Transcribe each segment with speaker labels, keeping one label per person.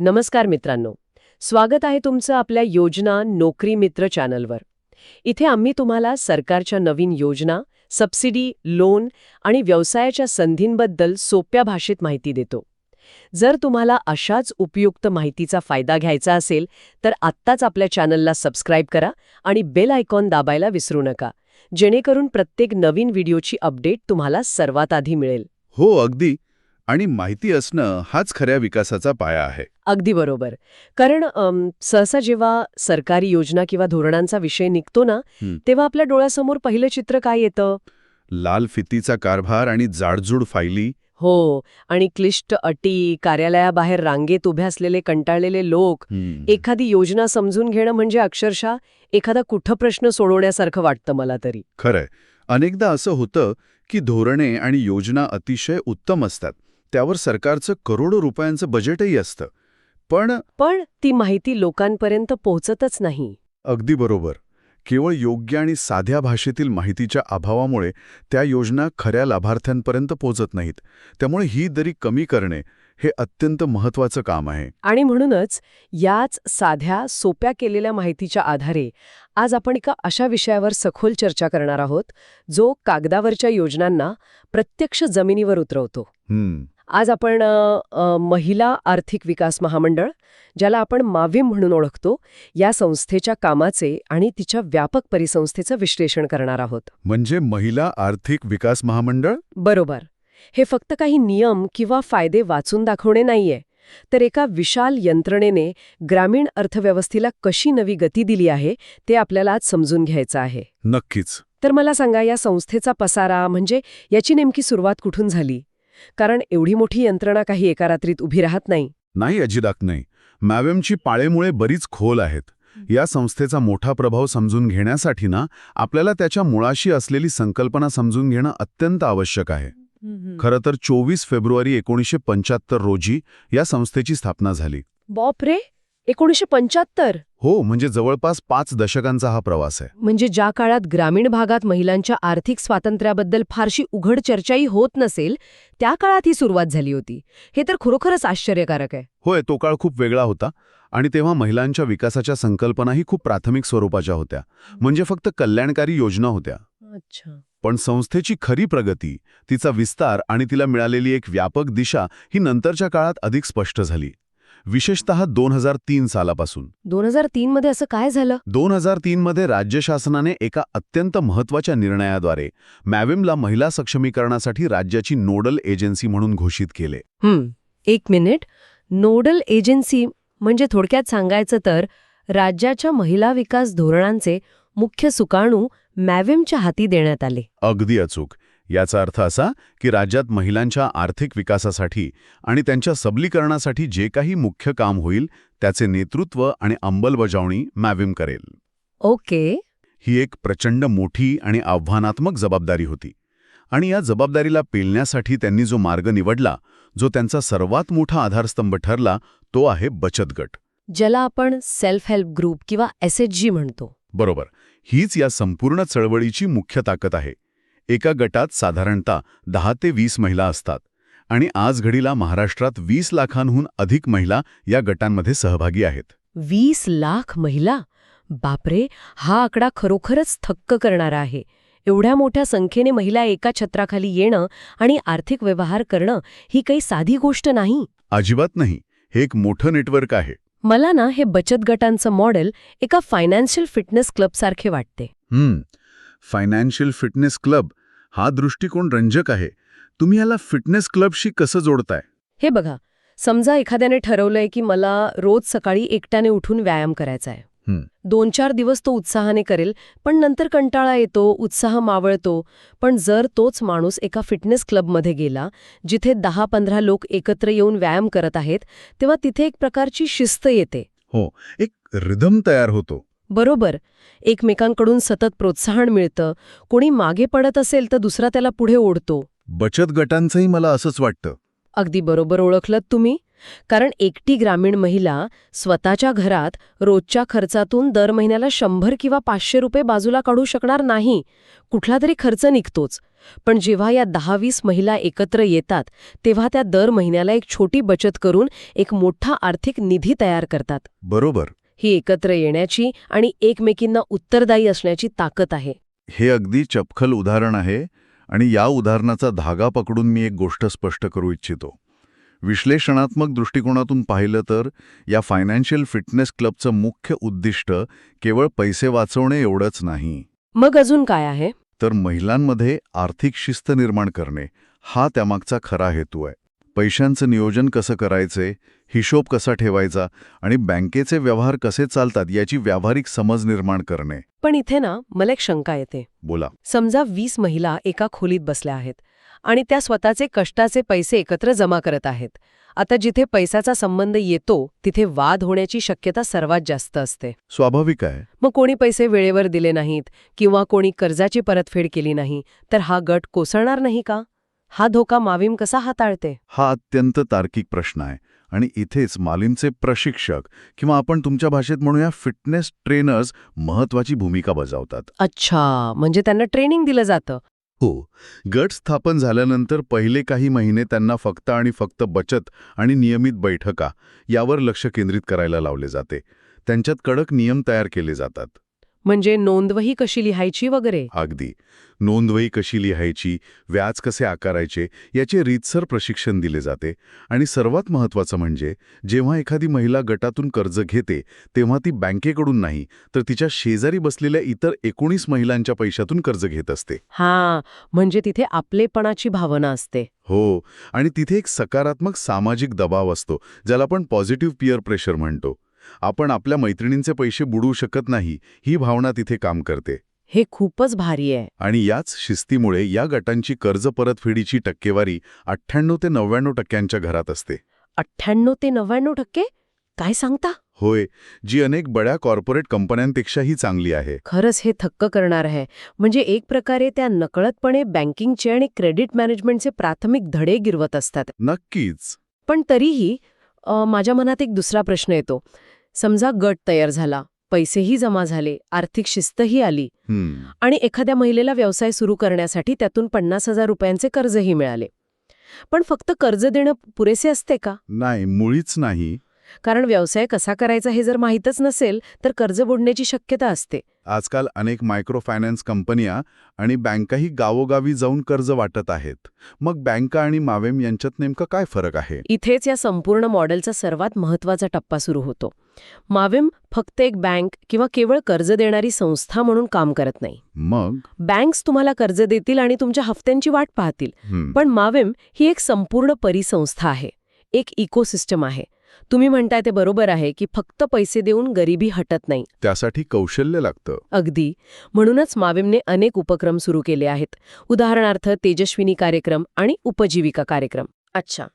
Speaker 1: नमस्कार मित्रांनो, स्वागत आहे तुमचं आपल्या योजना नोकरी मित्र चॅनलवर. इथे आम्ही तुम्हाला सरकारच्या नवीन योजना, सबसिडी, लोन आणि व्यवसायाच्या संधींबद्दल सोप्या भाषेत माहिती देतो. जर तुम्हाला अशाच उपयुक्त माहितीचा फायदा घ्यायचा असेल तर आत्ताच आपल्या चॅनलला सबस्क्राईब करा आणि बेल आयकॉन दाबायला विसरू नका, जेणेकरून प्रत्येक नवीन व्हिडिओची अपडेट तुम्हाला सर्वात आधी मिळेल.
Speaker 2: हो, अगदी. आणि माहिती असणं हाच खऱ्या विकासाचा पाया आहे.
Speaker 1: अगदी बरोबर. कारण सहसा जेव्हा सरकारी योजना किंवा धोरणांचा विषय निघतो ना, तेव्हा आपल्या डोळ्यासमोर पहिलं चित्र काय येतं?
Speaker 2: लाल फितीचा कारभार आणि जाडजूड फायली.
Speaker 1: हो, आणि क्लिष्ट अटी, कार्यालयाबाहेर रांगेत उभे असलेले कंटाळलेले लोक. एखादी योजना समजून घेणं म्हणजे अक्षरशः एखादा कुठं प्रश्न सोडवण्यासारखं वाटतं मला तरी.
Speaker 2: खरंय, अनेकदा असं होतं की धोरणे आणि योजना अतिशय उत्तम असतात, त्यावर सरकारचं करोडो रुपयांचं बजेटही असतं, पण
Speaker 1: ती माहिती लोकांपर्यंत पोहोचतच नाही.
Speaker 2: अगदी बरोबर, केवळ योग्य आणि साध्या भाषेतील माहितीच्या अभावामुळे त्या योजना खऱ्या लाभार्थ्यांपर्यंत पोहोचत नाहीत. त्यामुळे ही दरी कमी करणे हे अत्यंत महत्त्वाचं काम आहे.
Speaker 1: आणि म्हणूनच याच साध्या सोप्या केलेल्या माहितीच्या आधारे आज आपण एका अशा विषयावर सखोल चर्चा करणार आहोत, जो कागदावरच्या योजनांना प्रत्यक्ष जमिनीवर उतरवतो. आज आपण महिला आर्थिक विकास महामंडळ, ज्याला आपण माविम म्हणून ओळखतो, या संस्थेच्या कामाचे आणि तिच्या व्यापक परिसंस्थेचं विश्लेषण करणार आहोत.
Speaker 2: म्हणजे महिला आर्थिक विकास महामंडळ?
Speaker 1: बरोबर. हे फक्त काही नियम किंवा फायदे वाचून दाखवणे नाहीये, तर एका विशाल यंत्रणेने ग्रामीण अर्थव्यवस्थेला कशी नवी गती दिली आहे ते आपल्याला आज समजून घ्यायचं आहे.
Speaker 2: नक्कीच.
Speaker 1: तर मला सांगा, या संस्थेचा पसारा म्हणजे याची नेमकी सुरुवात कुठून झाली? कारण एवढी मोठी यंत्रणा काही एका रात्रीत उभी राहत नाही.
Speaker 2: नाही, अजिबात नाही. मॅवेमची पाळेमुळे बरीच खोल आहेत. या संस्थेचा मोठा प्रभाव समजून घेण्यासाठी आपल्याला त्याच्या मुळाशी असलेली संकल्पना समजून घेणं अत्यंत आवश्यक आहे. खरं तर 24 फेब्रुवारी 1975 रोजी या संस्थेची स्थापना झाली.
Speaker 1: बापरे, 1975?
Speaker 2: हो, म्हणजे जवळपास 5 दशकांचा हा प्रवास आहे.
Speaker 1: म्हणजे ज्या काळात ग्रामीण भागात महिलांच्या आर्थिक स्वातंत्र्याबद्दल फारशी उघड चर्चाही होत नसेल, त्या काळात ही सुरुवात झाली होती. हे तर खरोखरच आश्चर्यकारक आहे.
Speaker 2: होय, तो काळ खूप वेगळा होता आणि तेव्हा महिलांच्या विकासाच्या संकल्पनाही खूप प्राथमिक स्वरूपाच्या होत्या. म्हणजे फक्त कल्याणकारी योजना होत्या.
Speaker 1: अच्छा.
Speaker 2: पण संस्थेची खरी प्रगती, तिचा विस्तार आणि तिला मिळालेली एक व्यापक दिशा ही नंतरच्या काळात अधिक स्पष्ट झाली. विशेषतः 2003 सालापासून.
Speaker 1: 2003 मध्ये असं काय झालं?
Speaker 2: 2003 मध्ये राज्य शासनाने एका अत्यंत महत्त्वाच्या निर्णयाद्वारे मॅविमला महिला सक्षमीकरणासाठी राज्याची नोडल एजन्सी म्हणून घोषित केले.
Speaker 1: एक मिनिट. नोडल एजन्सी म्हणजे थोडक्यात सांगायचं तर राज्याच्या महिला विकास धोरणांचे मुख्य सुकाणू मॅविमच्या हाती देण्यात आले.
Speaker 2: अगदी अचूक. याचा अर्थ असा की राज्यात महिलांच्या आर्थिक विकासासाठी आणि त्यांच्या सबलीकरणासाठी जे काही मुख्य काम होईल त्याचे नेतृत्व आणि अंमलबजावणी मॅविम करेल.
Speaker 1: ओके.
Speaker 2: ही एक प्रचंड मोठी आणि आव्हानात्मक जबाबदारी होती. आणि या जबाबदारीला पेलण्यासाठी त्यांनी जो मार्ग निवडला, जो त्यांचा सर्वात मोठा आधारस्तंभ ठरला, तो आहे बचत गट,
Speaker 1: ज्याला आपण सेल्फ हेल्प ग्रुप किंवा SHG म्हणतो.
Speaker 2: बरोबर. हीच या संपूर्ण चळवळीची मुख्य ताकद आहे. एका गटात साधारणतः 10 ते 20 महिला असतात आणि आज घडीला महाराष्ट्रात 20 लाखांहून अधिक महिला या गटांमध्ये सहभागी आहेत.
Speaker 1: 20 लाख महिला? बापरे, हा आकडा खरोखरच थक्क करणारा आहे. एवढ्या मोठ्या संख्येने महिला एका छत्राखाली येणं आणि आर्थिक व्यवहार करणं ही काही साधी गोष्ट नाही.
Speaker 2: अजिबात नाही. हे एक मोठं नेटवर्क आहे.
Speaker 1: मला हे बचत गटांचं मॉडेल एका फायनान्शियल फिटनेस क्लबसारखे वाटते.
Speaker 2: फायनान्शियल फिटनेस क्लब हा दृष्टिकोन रंजक आहे. तुम्ही याला फिटनेस क्लबशी कसं जोडताय?
Speaker 1: हे बघा, समजा एखाद्याने ठरवलंय की मला रोज सकाळी एकट्याने उठून व्यायाम करायचा आहे. 2-4 दिवस तो उत्साहाने करेल, पण नंतर कंटाळा येतो, उत्साह मावळतो. पण जर तोच माणूस एका फिटनेस क्लबमध्ये गेला, जिथे 10-15 लोक एकत्र येऊन व्यायाम करत आहेत, तेव्हा तिथे एक प्रकारची शिस्त येते.
Speaker 2: हो, एक रिदम तयार होतो.
Speaker 1: बरोबर. एकमेकांकडून सतत प्रोत्साहन मिळतं. कोणी मागे पडत असेल तर दुसरा त्याला पुढे ओढतो.
Speaker 2: बचत गटांचंही मला असंच वाटतं.
Speaker 1: अगदी बरोबर ओळखलत तुम्ही. कारण एकटी ग्रामीण महिला स्वतःच्या घरात रोजच्या खर्चातून दर महिन्याला 100 किंवा 500 रुपये बाजूला काढू शकणार नाही. कुठला तरी खर्च निघतोच. पण जेव्हा या 10-20 महिला एकत्र येतात तेव्हा त्या दर महिन्याला एक छोटी बचत करून एक मोठा आर्थिक निधी तयार करतात.
Speaker 2: बरोबर.
Speaker 1: ही एकत्र येण्याची आणि एकमेकींना उत्तरदायी असण्याची ताकद आहे.
Speaker 3: हे अगदी चपखल उदाहरण आहे आणि या उदाहरणाचा धागा पकडून मी एक गोष्ट स्पष्ट करू इच्छितो. विश्लेषणात्मक दृष्टिकोनातून पाहिलं तर या फायनान्शियल फिटनेस क्लबचं मुख्य उद्दिष्ट केवळ पैसे वाचवणे एवढंच नाही,
Speaker 1: मग अजून काय आहे?
Speaker 3: तर महिलांमध्ये आर्थिक शिस्त निर्माण करणे हा त्यामागचा खरा हेतू आहे. पैशांचं नियोजन कसं करायचे, हिशोब कसा ठेवायचा आणि बँकेचे व्यवहार कसे चालतात याची व्यावहारिक समज निर्माण करणे.
Speaker 1: पण इथे ना मला एक शंका येते.
Speaker 3: बोला.
Speaker 1: समजा 20 महिला एका खोलीत बसल्या आहेत आणि त्या स्वतःचे कष्टाचे पैसे एकत्र जमा करत आहेत. आता जिथे पैशाचा संबंध येतो तिथे वाद होण्याची शक्यता सर्वात जास्त असते.
Speaker 3: स्वाभाविक आहे.
Speaker 1: मग कोणी पैसे वेळेवर दिले नाहीत किंवा कोणी कर्जाची परतफेड केली नाही तर हा गट कोसळणार नाही का? हा धोका माविम कसा हाताळते?
Speaker 3: हा अत्यंत तार्किक प्रश्न आहे आणि इथेच मालीमचे प्रशिक्षक किंवा आपण तुमच्या भाषेत म्हणूया फिटनेस ट्रेनर्स महत्वाची भूमिका बजावतात.
Speaker 1: अच्छा, म्हणजे त्यांना ट्रेनिंग दिलं जातं.
Speaker 3: हो. गट स्थापन झाल्यानंतर पहिले काही महिने त्यांना फक्त आणि फक्त बचत आणि नियमित बैठका यावर लक्ष केंद्रित करायला लावले जाते. त्यांच्यात कडक नियम तयार केले जातात.
Speaker 1: म्हणजे नोंदवही कशी लिहायची वगैरे?
Speaker 3: अगदी. नोंदवही कशी लिहायची, व्याज कसे आकारायचे याचे रीतसर प्रशिक्षण दिले जाते. आणि सर्वात महत्त्वाचं म्हणजे जेव्हा एखादी महिला गटातून कर्ज घेते तेव्हा ती बँकेकडून नाही तर तिच्या शेजारी बसलेल्या इतर 19 महिलांच्या पैशातून कर्ज घेत असते.
Speaker 1: हां, म्हणजे तिथे आपलेपणाची भावना असते.
Speaker 3: हो. आणि तिथे एक सकारात्मक सामाजिक दबाव असतो ज्याला आपण पॉझिटिव्ह पियर प्रेशर म्हणतो. आपण आपल्या मैत्रिणींचे पैसे बुडवू शकत नाही ही भावना तिथे काम करते.
Speaker 1: हे खूपच भारी आहे.
Speaker 3: आणि याच शिस्तीमुळे या गटांची कर्ज परतफेडीची टक्केवारी 98 ते 99% घरात असते.
Speaker 1: 98 ते 99%? काय सांगता?
Speaker 3: होय, जी अनेक बड्या कॉर्पोरेट कंपन्यांपेक्षाही चांगली आहे.
Speaker 1: खरंच हे थक्क करणार आहे. म्हणजे एक प्रकारे त्या नकळतपणे बँकिंगचे आणि क्रेडिट मॅनेजमेंटचे प्राथमिक धडे गिरवत असतात.
Speaker 3: नक्कीच.
Speaker 1: पण तरीही माझ्या मनात एक दुसरा प्रश्न येतो. समजा गट तयार झाला, पैसेही जमा झाले, आर्थिक शिस्तही आली आणि एखाद्या महिलेला व्यवसाय सुरू करण्यासाठी त्यातून 50,000 रुपयांचे कर्जही मिळाले. पण फक्त कर्ज देणं पुरेसे असते का?
Speaker 3: नाही, मुळीच नाही.
Speaker 1: कारण व्यवसाय कसा करायचा हे जर माहीतच नसेल तर कर्ज बुडण्याची शक्यता असते.
Speaker 3: आजकाल अनेक मायक्रो फायनान्स कंपन्या आणि बँकाही गावोगावी जाऊन कर्ज वाटत आहेत. मग बँका आणि मावेम यांच्यात नेमका काय फरक आहे?
Speaker 1: इथेच या संपूर्ण मॉडेलचा सर्वात महत्त्वाचा टप्पा सुरू होतो. मावेम फक्त एक बँक किंवा केवळ कर्ज देणारी संस्था म्हणून काम करत नाही.
Speaker 3: मग
Speaker 1: बँक्स तुम्हाला कर्ज देतील आणि तुमच्या हफ्त्यांची वाट पाहतील. पण मावेम ही एक संपूर्ण परिसंस्था आहे, एक इकोसिस्टम आहे. तुम्ही म्हणताय ते बरोबर आहे की फक्त पैसे देऊन गरिबी हटत नाही.
Speaker 3: त्यासाठी कौशल्य लागतं.
Speaker 1: अगदी. म्हणूनच मावेमने अनेक उपक्रम सुरू केले आहेत. उदाहरणार्थ तेजस्विनी कार्यक्रम आणि उपजीविका कार्यक्रम. अच्छा,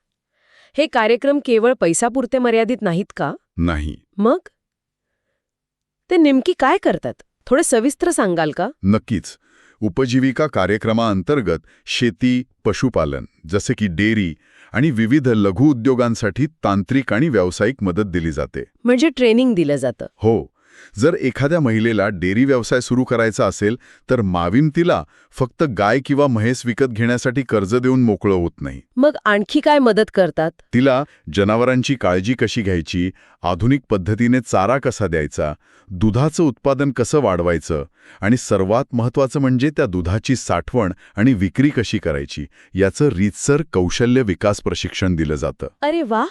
Speaker 1: हे कार्यक्रम केवळ पैसापुरते मर्यादित नाहीत का?
Speaker 3: नाही.
Speaker 1: मग ते नेमकी काय करतात? थोडे सविस्तर सांगाल का?
Speaker 3: नक्कीच. उपजीविका कार्यक्रमाअंतर्गत शेती, पशुपालन जसे की डेअरी आणि विविध लघु उद्योगांसाठी तांत्रिक आणि व्यावसायिक मदत दिली जाते.
Speaker 1: म्हणजे ट्रेनिंग दिलं जातं.
Speaker 3: हो. जर एखाद्या महिलेला डेअरी व्यवसाय सुरू करायचा असेल तर माविम तिला फक्त गाय किंवा म्हैस विकत घेण्यासाठी कर्ज देऊन मोकळं होत नाही.
Speaker 1: मग आणखी काय मदत करतात?
Speaker 3: तिला जनावरांची काळजी कशी घ्यायची, आधुनिक पद्धतीने चारा कसा द्यायचा, दुधाचं उत्पादन कसं वाढवायचं आणि सर्वात महत्त्वाचं म्हणजे त्या दुधाची साठवण आणि विक्री कशी करायची याचं रीतसर कौशल्य विकास प्रशिक्षण दिलं जातं.
Speaker 1: अरे वा!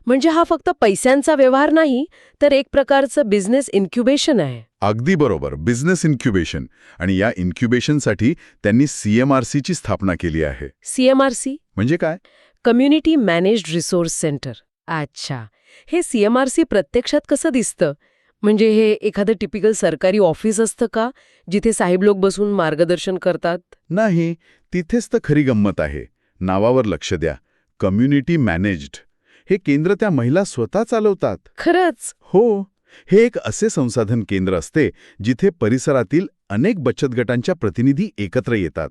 Speaker 1: म्हणजे हा फक्त पैशांचा व्यवहार नाही तर एक प्रकारचं बिझनेस इन्क्युबेशन आहे.
Speaker 3: अगदी बरोबर, बिझनेस इन्क्युबेशन. आणि या इन्क्युबेशनसाठी त्यांनी CMRCची स्थापना केली आहे.
Speaker 1: CMRC
Speaker 3: म्हणजे काय?
Speaker 1: Community managed resource centre. अच्छा, हे CMRC प्रत्यक्षात कसं दिसतं? म्हणजे हे एखादं टिपिकल सरकारी ऑफिस असतं का जिथे साहेब लोक बसून मार्गदर्शन करतात?
Speaker 3: नाही, तिथेच तर खरी गंमत आहे. नावावर लक्ष द्या, कम्युनिटी मॅनेज्ड. हे केंद्र त्या महिला स्वतः चालवतात.
Speaker 1: खरंच?
Speaker 3: हो. हे एक असे संसाधन केंद्र असते जिथे परिसरातील अनेक बचत गटांच्या प्रतिनिधी एकत्र येतात.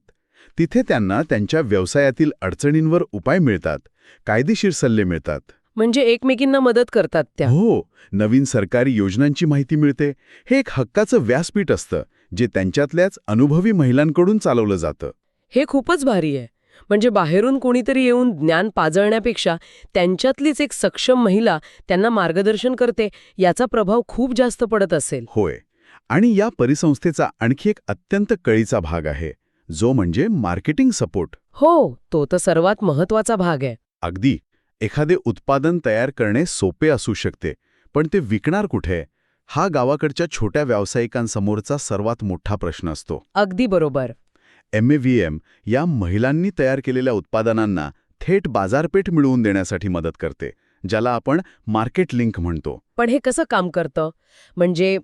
Speaker 3: तिथे त्यांना त्यांच्या व्यवसायातील अडचणींवर उपाय मिळतात, कायदेशीर सल्ले मिळतात.
Speaker 1: म्हणजे एकमेकींना मदत करतात त्या.
Speaker 3: हो, नवीन सरकारी योजनांची माहिती मिळते. हे एक हक्काचं व्यासपीठ असतं जे त्यांच्यातल्याच अनुभवी महिलांकडून चालवलं जातं.
Speaker 1: हे खूपच भारी आहे. म्हणजे बाहेरून कोणीतरी येऊन ज्ञान पाजळण्यापेक्षा त्यांच्यातलीच एक सक्षम महिला त्यांना मार्गदर्शन करते, याचा प्रभाव खूप जास्त पडत असेल.
Speaker 3: होय. आणि या परिसंस्थेचा आणखी एक अत्यंत कळीचा भाग आहे, जो म्हणजे मार्केटिंग सपोर्ट.
Speaker 1: हो, तो तर सर्वात महत्वाचा भाग आहे.
Speaker 3: अगदी. एखादे उत्पादन तयार करणे सोपे असू शकते, पण ते विकणार कुठे? हा गावाकडच्या छोट्या व्यावसायिकांसमोरचा सर्वात मोठा प्रश्न असतो.
Speaker 1: अगदी बरोबर.
Speaker 3: MAVM या महिलांनी तयार केलेल्या उत्पादनांना थेट बाजारपेठ मिळवून देण्यासाठी मदत करते, ज्याला आपण मार्केट लिंक म्हणतो.
Speaker 1: पण हे कसं काम करतं? म्हणजे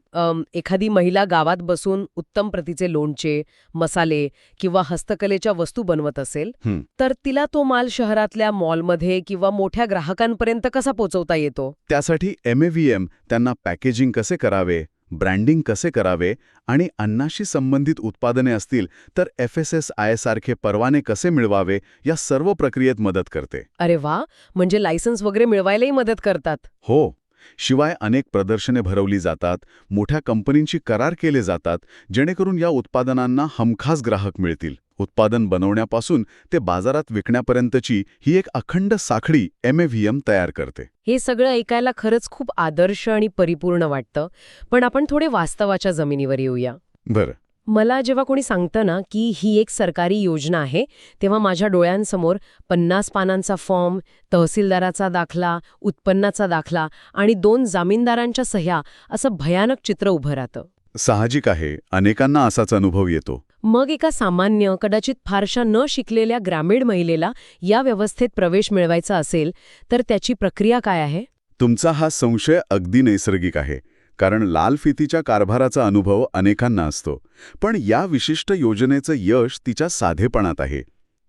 Speaker 1: एखादी महिला गावात बसून उत्तम प्रतीचे लोणचे, मसाले किंवा हस्तकलेच्या वस्तू बनवत असेल, तर तिला तो माल शहरातल्या मॉलमध्ये किंवा मोठ्या ग्राहकांपर्यंत कसा पोहोचवता येतो?
Speaker 3: त्यासाठी MAVM त्यांना पॅकेजिंग कसे करावे, ब्रँडिंग कसे करावे आणि अन्नाशी संबंधित उत्पादने असतील तर FSSAI सारखे परवाने कसे मिळवावे या सर्व प्रक्रियेत मदत करते.
Speaker 1: अरे वा, म्हणजे लायसन्स वगैरे मिळवायलाही मदत करतात.
Speaker 3: हो. शिवाय अनेक प्रदर्शने भरवली जातात, मोठ्या कंपनींशी करार केले जातात, जेणेकरून या उत्पादनांना हमखास ग्राहक मिळतील. उत्पादन बनवण्यापासून ते बाजारात विकण्यापर्यंतची ही एक अखंड साखळी MAVM तयार करते.
Speaker 1: हे सगळं ऐकायला खरंच खूप आदर्श आणि परिपूर्ण वाटतं. पण आपण थोडे वास्तवाच्या जमिनीवर येऊया.
Speaker 3: बरं.
Speaker 1: मला जेव्हा कोणी सांगतं ना की ही एक सरकारी योजना आहे, तेव्हा माझ्या डोळ्यांसमोर 50 पानांचा फॉर्म, तहसीलदाराचा दाखला, उत्पन्नाचा दाखला आणि 2 जामीनदारांच्या सह्या असं भयानक चित्र उभं राहतं.
Speaker 3: साहजिक आहे, अनेकांना असाच अनुभव येतो.
Speaker 1: मग एका सामान्य, कदाचित फारशा न शिकलेल्या ग्रामीण महिलेला या व्यवस्थेत प्रवेश मिळवायचा असेल तर त्याची प्रक्रिया काय आहे?
Speaker 3: तुमचा हा संशय अगदी नैसर्गिक आहे, कारण लाल फितीच्या कारभाराचा अनुभव अनेकांना असतो. पण या विशिष्ट योजनेचं यश तिच्या साधेपणात आहे.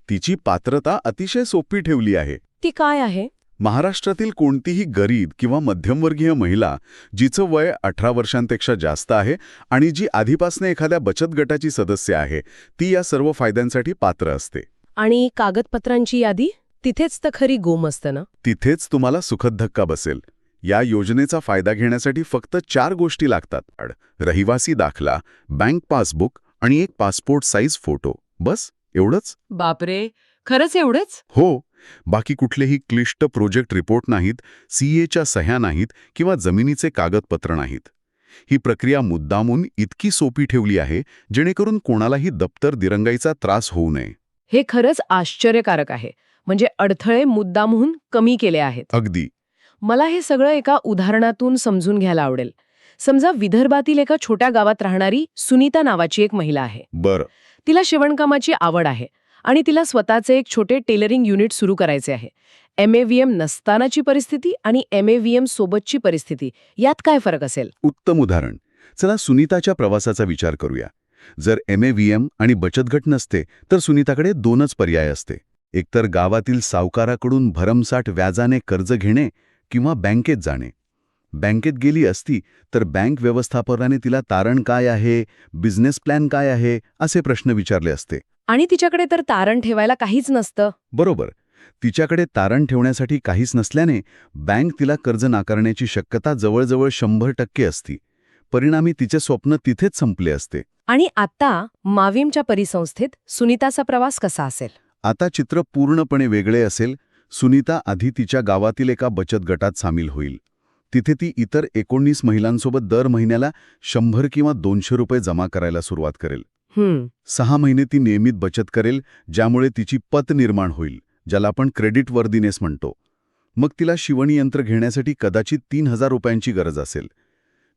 Speaker 3: तिची पात्रता अतिशय सोपी ठेवली आहे.
Speaker 1: ती काय आहे?
Speaker 3: महाराष्ट्रातील कोणतीही गरीब किंवा मध्यमवर्गीय महिला जिचं वय 18 वर्षांपेक्षा जास्त आहे आणि जी आधीपासून एखाद्या बचत गटाची सदस्य आहे, ती या सर्व फायद्यांसाठी पात्र असते.
Speaker 1: आणि कागदपत्रांची यादी? तिथेच तर खरी गोम असतं ना?
Speaker 3: तिथेच तुम्हाला सुखद धक्का बसेल. या योजनेचा फायदा घेण्यासाठी फक्त 4 गोष्टी लागतात: रहिवासी दाखला, बँक पासबुक आणि एक पासपोर्ट साईज फोटो. बस एवढंच.
Speaker 1: बापरे, खरंच एवढंच?
Speaker 3: हो. बाकी कुठलेही क्लिष्ट प्रोजेक्ट रिपोर्ट नाहीत, CAच्या सह्या नाहीत किंवा जमिनीचे कागदपत्र नाहीत. ही प्रक्रिया मुद्दामून इतकी सोपी ठेवली आहे जेणेकरून कोणालाही दप्तर दिरंगाईचा त्रास होऊ नये.
Speaker 1: हे खरंच आश्चर्यकारक आहे. म्हणजे अडथळे मुद्दामहून कमी केले आहेत.
Speaker 3: अगदी.
Speaker 1: मला हे सगळं एका उदाहरणातून समजून घ्यायला आवडेल. समजा विदर्भातील एका छोट्या गावात राहणारी सुनीता नावाची एक महिला आहे.
Speaker 3: बरं.
Speaker 1: तिला शिवणकामाची आवड आहे आणि तिला स्वतःचे एक छोटे टेलरिंग युनिट सुरू करायचे आहे. MAVM नसतानाची परिस्थिती आणि MAVM सोबतची परिस्थिती, यात काय फरक असेल?
Speaker 3: उत्तम उदाहरण. चला सुनीताच्या प्रवासाचा विचार करूया. जर MAVM आणि बचत गट नसते तर सुनीताकडे 2च पर्याय असते. एकतर गावातील सावकाराकडून भरमसाठ व्याजाने कर्ज घेणे किंवा बँकेत जाणे. बँकेत गेली असती तर बँक व्यवस्थापनाने तिला तारण काय आहे, बिझनेस प्लॅन काय आहे, असे प्रश्न विचारले असते.
Speaker 1: आणि तिच्याकडे तर तारण ठेवायला काहीच नसतं.
Speaker 3: बरोबर. तिच्याकडे तारण ठेवण्यासाठी काहीच नसल्याने बँक तिला कर्ज नाकारण्याची शक्यता जवळजवळ 100% असती. परिणामी तिचे स्वप्न तिथेच संपले असते.
Speaker 1: आणि आता माविमच्या परिसंस्थेत सुनीताचा प्रवास कसा असेल?
Speaker 3: आता चित्र पूर्णपणे वेगळे असेल. सुनीता आधी तिच्या गावातील एका बचत गटात सामील होईल. तिथे ती इतर 19 महिलांसोबत दर महिन्याला 100 किंवा 200 रुपये जमा करायला सुरुवात करेल. 6 महिने ती नियमित बचत करेल, ज्यामुळे तिची पत निर्माण होईल, ज्याला आपण क्रेडिट वर्दिनेस म्हणतो. मग तिला शिवणयंत्र घेण्यासाठी कदाचित 3000 रुपयांची गरज असेल.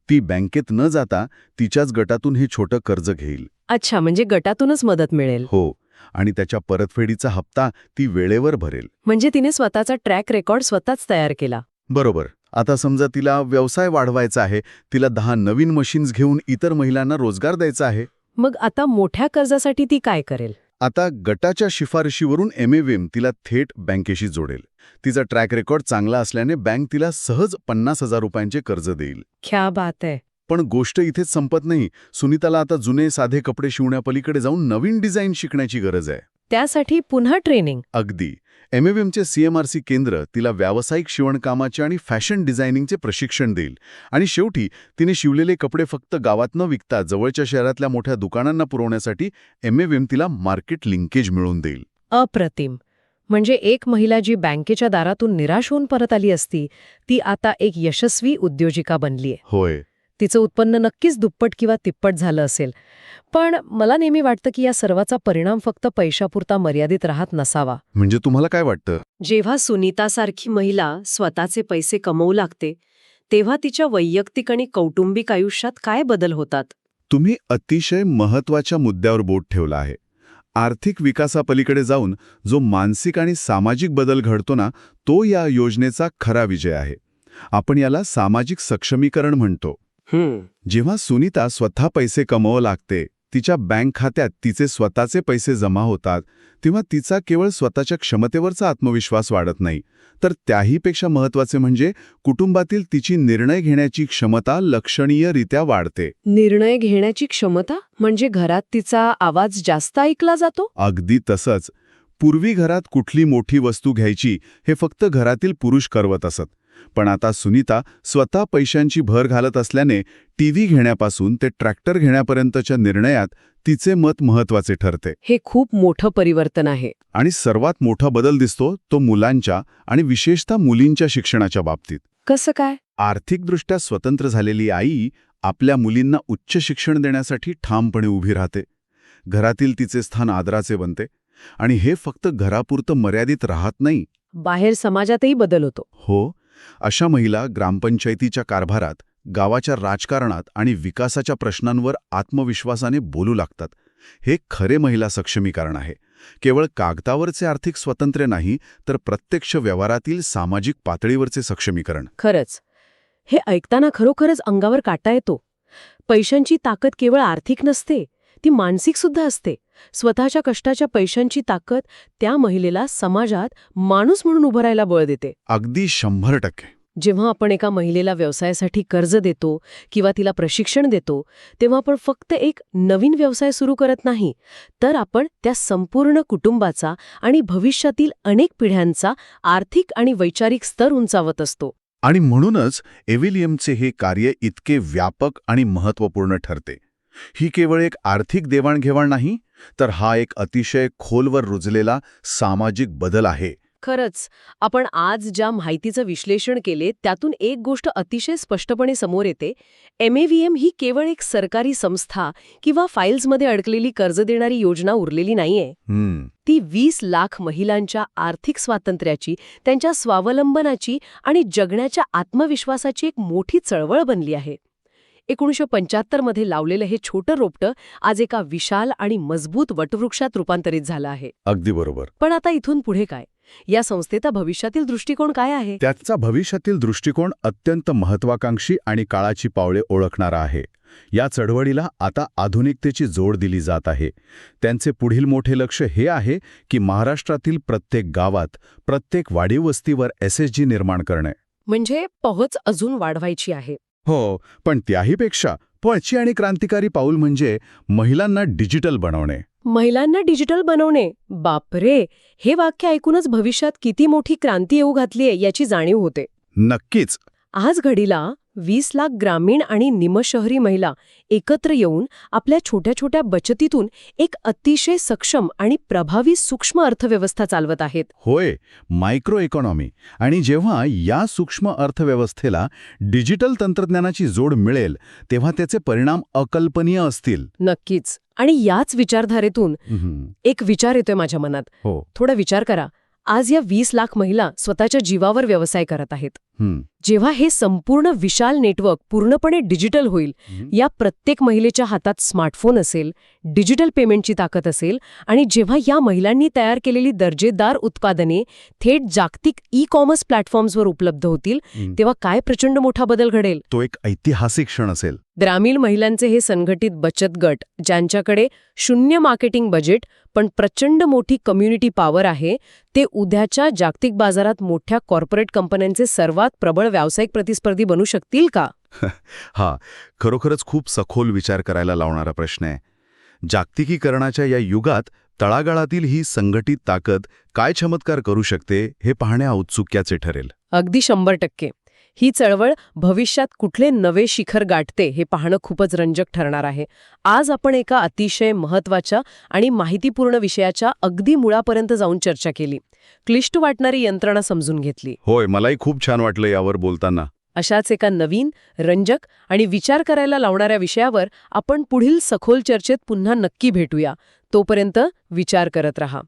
Speaker 3: ती बँकेत न जाता तिच्याच गटातून हे छोटं कर्ज घेईल.
Speaker 1: अच्छा, म्हणजे गटातूनच मदत मिळेल.
Speaker 3: हो. आणि त्याच्या परतफेडीचा हप्ता ती वेळेवर भरेल.
Speaker 1: म्हणजे तिने स्वतःचा ट्रॅक रेकॉर्ड स्वतःच तयार केला.
Speaker 3: बरोबर. आता समजा तिला व्यवसाय वाढवायचा आहे, तिला 10 नवीन मशीन्स घेऊन इतर महिलांना रोजगार द्यायचा आहे.
Speaker 1: मग आता मोठ्या कर्जासाठी ती काय करेल?
Speaker 3: आता गटाच्या शिफारशीवरून MAVM तिला थेट बँकेशी जोडेल. तिचा ट्रॅक रेकॉर्ड चांगला असल्याने बँक तिला सहज 50,000 रुपयांचे कर्ज देईल.
Speaker 1: क्या बात आहे.
Speaker 3: पण गोष्ट इथेच संपत नाही. सुनीताला आता जुने साधे कपडे शिवण्यापलीकडे जाऊन नवीन डिझाईन शिकण्याची गरज आहे.
Speaker 1: त्यासाठी पुन्हा ट्रेनिंग?
Speaker 3: अगदी. MAVMचे CMRC केंद्र तिला व्यावसायिक शिवणकामाचे आणि फॅशन डिझायनिंगचे प्रशिक्षण देईल आणि शेवटी तिने शिवलेले कपडे फक्त गावात न विकता जवळच्या शहरातल्या मोठ्या दुकानांना पुरवण्यासाठी MAVM तिला मार्केट लिंकेज मिळवून देईल.
Speaker 1: अप्रतिम. म्हणजे एक महिला जी बँकेच्या दारातून निराश होऊन परत आली असती ती आता एक यशस्वी उद्योजिका बनलीय.
Speaker 3: होय.
Speaker 1: तिचं उत्पन्न नक्कीच दुप्पट किंवा तिप्पट झालं असेल. पण मला नेहमी वाटतं की या सर्वाचा परिणाम फक्त पैशापुरता मर्यादित राहत नसावा.
Speaker 3: म्हणजे तुम्हाला काय वाटतं?
Speaker 1: जेव्हा सुनीतासारखी महिला स्वतःचे पैसे कमवू लागते तेव्हा तिच्या वैयक्तिक आणि कौटुंबिक आयुष्यात काय बदल होतात?
Speaker 3: तुम्ही अतिशय महत्त्वाच्या मुद्द्यावर बोट ठेवला आहे. आर्थिक विकासापलीकडे जाऊन जो मानसिक आणि सामाजिक बदल घडतो ना, तो या योजनेचा खरा विजय आहे. आपण याला सामाजिक सक्षमीकरण म्हणतो. जेव्हा सुनीता स्वतः पैसे कमवू लागते, तिच्या बँक खात्यात तिचे स्वतःचे पैसे जमा होतात, तेव्हा तिचा केवळ स्वतःच्या क्षमतेवरचा आत्मविश्वास वाढत नाही, तर त्याहीपेक्षा महत्त्वाचे म्हणजे कुटुंबातील तिची निर्णय घेण्याची क्षमता लक्षणीयरित्या वाढते.
Speaker 1: निर्णय घेण्याची क्षमता म्हणजे घरात तिचा आवाज जास्त ऐकला जातो?
Speaker 3: अगदी तसंच. पूर्वी घरात कुठली मोठी वस्तू घ्यायची हे फक्त घरातील पुरुष करवत असत. पण आता सुनीता स्वतः पैशांची भर घालत असल्याने टीव्ही घेण्यापासून ते ट्रॅक्टर घेण्यापर्यंतच्या निर्णयात तिचे मत महत्त्वाचे ठरते.
Speaker 1: हे खूप मोठं परिवर्तन आहे.
Speaker 3: आणि सर्वात मोठा बदल दिसतो तो मुलांच्या आणि विशेषतः मुलींच्या शिक्षणाच्या बाबतीत.
Speaker 1: कसं काय?
Speaker 3: आर्थिकदृष्ट्या स्वतंत्र झालेली आई आपल्या मुलींना उच्च शिक्षण देण्यासाठी ठामपणे उभी राहते. घरातील तिचे स्थान आदराचे बनते आणि हे फक्त घरापुरतं मर्यादित राहत नाही,
Speaker 1: बाहेर समाजातही बदल होतो.
Speaker 3: हो. अशा महिला ग्रामपंचायतीच्या कारभारात, गावाच्या राजकारणात आणि विकासाच्या प्रश्नांवर आत्मविश्वासाने बोलू लागतात. हे खरे महिला सक्षमीकरण आहे. केवळ कागदावरचे आर्थिक स्वातंत्र्य नाही, तर प्रत्यक्ष व्यवहारातील सामाजिक पातळीवरचे सक्षमीकरण.
Speaker 1: खरंच. हे ऐकताना खरोखरच अंगावर काटा येतो. पैशांची ताकद केवळ आर्थिक नसते, ती मानसिक सुद्धा असते. स्वतःच्या कष्टाच्या पैशांची ताकद त्या महिलेला समाजात माणूस म्हणून उभं राहायला बळ देते.
Speaker 3: अगदी 100%.
Speaker 1: जेव्हा आपण एका महिलेला व्यवसायासाठी कर्ज देतो किंवा तिला प्रशिक्षण देतो, तेव्हा आपण फक्त एक नवीन व्यवसाय सुरू करत नाही, तर आपण त्या संपूर्ण कुटुंबाचा आणि भविष्यातील अनेक पिढ्यांचा आर्थिक आणि वैचारिक स्तर उंचावत असतो.
Speaker 3: आणि म्हणूनच एव्हिलियमचे हे कार्य इतके व्यापक आणि महत्त्वपूर्ण ठरते. ही केवळ एक आर्थिक देवाणघेवाण नाही, तर हा एक अतिशय खोलवर रुजलेला सामाजिक बदल आहे.
Speaker 1: खरंच. आपण आज ज्या माहितीचं विश्लेषण केले त्यातून एक गोष्ट अतिशय स्पष्टपणे समोर येते. MAVM ही केवळ एक सरकारी संस्था किंवा फाईल्समध्ये अडकलेली कर्ज देणारी योजना उरलेली नाहीये. ती 20 लाख महिलांच्या आर्थिक स्वातंत्र्याची, त्यांच्या स्वावलंबनाची आणि जगण्याच्या आत्मविश्वासाची एक मोठी चळवळ बनली आहे. 1975 मध्ये लावलेलं हे छोटं रोपटं आज एका विशाल आणि मजबूत वटवृक्षात रूपांतरित झालं आहे.
Speaker 3: अगदी बरोबर.
Speaker 1: पण आता इथून पुढे काय? या संस्थेचा भविष्यातील दृष्टिकोन काय आहे?
Speaker 3: त्याचा भविष्यातील दृष्टिकोन अत्यंत महत्वाकांक्षी आणि काळाची पावले ओळखणारा आहे. या चळवळीला आता आधुनिकतेची जोड दिली जात आहे. त्यांचे पुढील मोठे लक्ष हे आहे की महाराष्ट्रातील प्रत्येक गावात, प्रत्येक वाढीव वस्तीवर SSG निर्माण करणे.
Speaker 1: म्हणजे पोहोच अजून वाढवायची आहे.
Speaker 3: हो, पण त्याहीपेक्षा पुढची आणि क्रांतिकारी पाऊल म्हणजे महिलांना डिजिटल बनवणे.
Speaker 1: महिलांना डिजिटल बनवणे. बापरे, हे वाक्य ऐकूनच भविष्यात किती मोठी क्रांती येऊ घातलीये याची जाणीव होते.
Speaker 3: नक्कीच.
Speaker 1: आज घडीला 20 लाख ग्रामीण आणि निमशहरी महिला एकत्र येऊन आपल्या छोट्या छोट्या बचतीतून एक अतिशय सक्षम आणि प्रभावी सूक्ष्म अर्थव्यवस्था चालवत आहेत.
Speaker 3: होय, मायक्रो इकॉनॉमी. आणि जेव्हा या सूक्ष्म अर्थव्यवस्थेला डिजिटल तंत्रज्ञानाची जोड मिळेल, तेव्हा त्याचे परिणाम अकल्पनीय असतील.
Speaker 1: नक्कीच. आणि याच विचारधारेतून एक विचार येतोय माझ्या मनात.
Speaker 3: हो.
Speaker 1: थोडा विचार करा. आज या 20 लाख महिला स्वतःच्या जीवावर व्यवसाय करत आहेत. जेव्हा हे संपूर्ण विशाल नेटवर्क पूर्णपणे डिजिटल होईल, या प्रत्येक महिलेच्या हातात स्मार्टफोन असेल, डिजिटल पेमेंटची ताकद असेल आणि जेव्हा या महिलांनी तयार केलेली दर्जेदार उत्पादने थेट जागतिक ई-कॉमर्स प्लॅटफॉर्म्सवर उपलब्ध होतील, तेव्हा काय प्रचंड मोठा बदल घडेल.
Speaker 3: तो एक ऐतिहासिक क्षण असेल.
Speaker 1: ग्रामीण महिलांचे हे संघटित बचत गट, ज्यांच्याकडे शून्य मार्केटिंग बजेट पण प्रचंड मोठी कम्युनिटी पॉवर आहे, ते उद्याच्या जागतिक बाजारात मोठ्या कॉर्पोरेट कंपन्यांचे सर्वात प्रबळ व्यावसायिक प्रतिस्पर्धी बनू शकतील का?
Speaker 3: हा, खरोखरच खूप सखोल विचार करायला लावणारा प्रश्न आहे. जागतिकीकरणाच्या या युगात तळागाळातील ही संघटित ताकद काय चमत्कार करू शकते हे पाहणे औत्सुक्याचे ठरेल.
Speaker 1: अगदी 100%. ही चळवळ भविष्यात कुठले नवे शिखर गाठते हे पाहणं खूपच रंजक ठरणार आहे. आज आपण एका अतिशय महत्त्वाच्या आणि माहितीपूर्ण विषयाच्या अगदी मुळापर्यंत जाऊन चर्चा केली. क्लिष्ट वाटणारी यंत्रणा समजून घेतली.
Speaker 3: होय, मलाही खूप छान वाटलं यावर बोलताना.
Speaker 1: अशाच एका नवीन, रंजक आणि विचार करायला लावणाऱ्या विषयावर आपण पुढील सखोल चर्चेत पुन्हा नक्की भेटूया. तोपर्यंत विचार करत रहा.